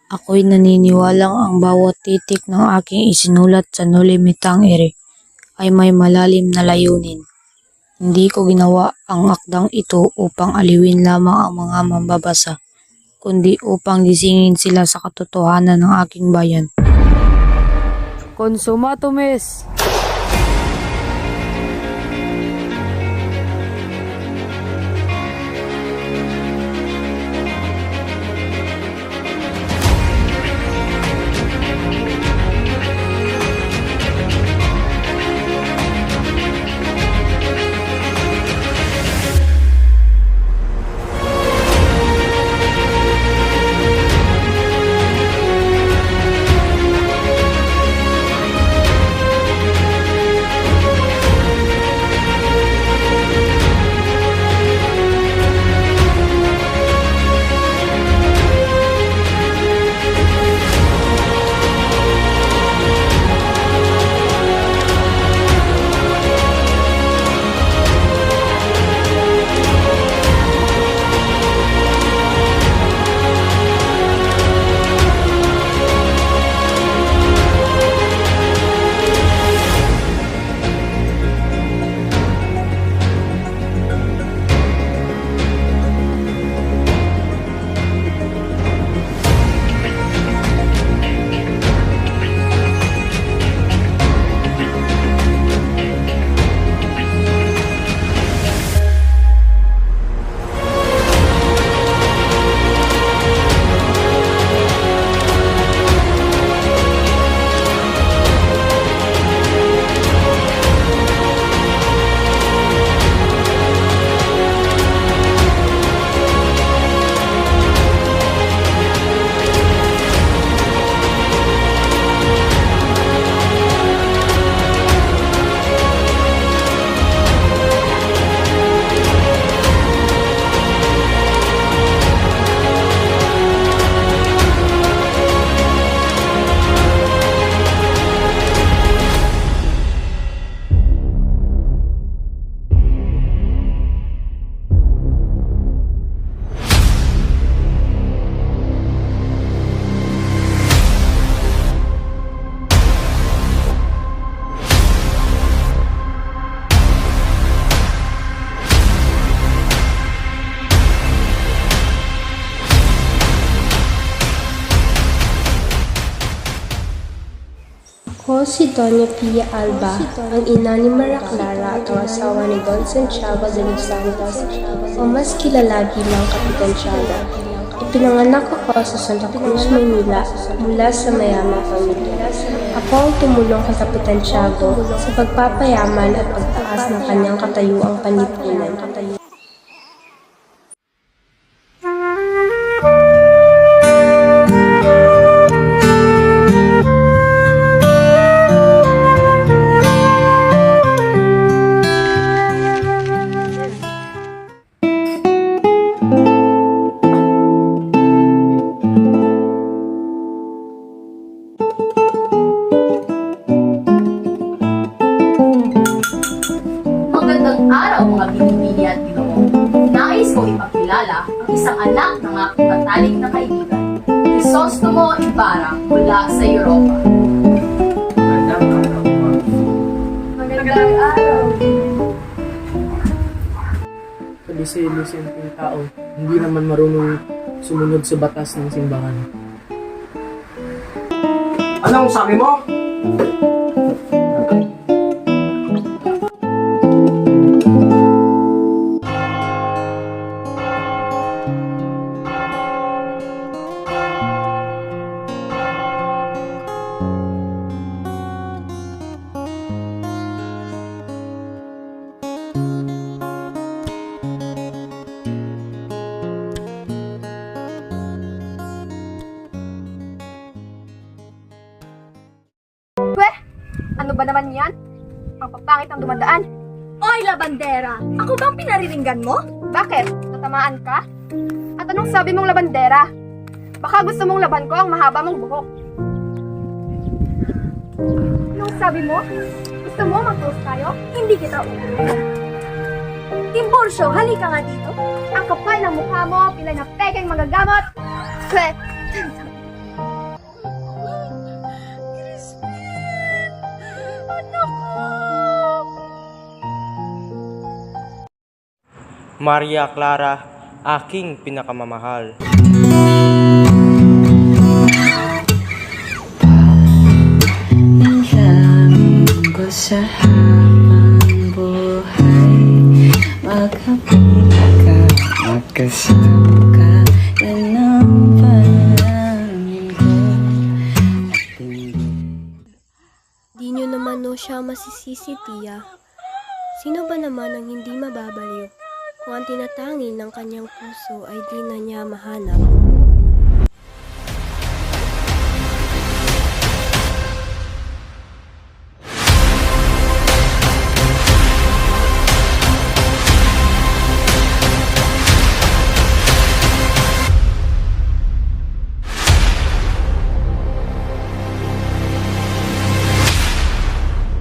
Ako'y naniniwalang ang bawat titik ng aking isinulat sa No Limitang Ere ay may malalim na layunin. Hindi ko ginawa ang akdang ito upang aliwin lamang ang mga mambabasa, kundi upang gisingin sila sa katotohanan ng aking bayan. Consumatomes! Ako si Doña Pia Alba, ang ina ni Maria Clara at ang asawa ni Don Santiago de los Santos, o mas kilala bilang Kapitan Tiago. Ipinanganak ako sa Santa Cruz, Maynila, mula sa mayamang pamilya. Ako ang tumulong kay Kapitan Tiago sa pagpapayaman at pagtaas ng kanyang katayuang panlipunan. Magandang araw mga binibini at ginoo. Nais ko ipakilala ang isang anak ng aking matalik na kaibigan, Crisostomo Ibarra mula sa Europa. Magandang araw. Kalise-lisenteng tao, hindi naman marunong sumunod sa batas ng simbahan. Anong sabi mo? Ano ba naman yan? Ang papangit ng dumadaan. Oy, labandera! Ako bang pinariringgan mo? Bakit? Natamaan ka? At anong sabi mong labandera? Baka gusto mong laban ko ang mahaba mong buhok. Anong sabi mo? Gusto mo mag-toast tayo? Hindi kita uuwi. Timbursyo, halika nga dito. Ang kapal ng mukha mo, pilay na pekeng magagamot. Maria Clara, aking pinakamamahal. Ilamin ko sa habang buhay, magkapit ka, magkasama ka, yan ang panalangin ko. At hindi Di nyo naman no siya masisisi, tiya. Sino ba naman ang hindi mababaliw kung ang tinatangin ng kanyang puso ay di na niya mahanap?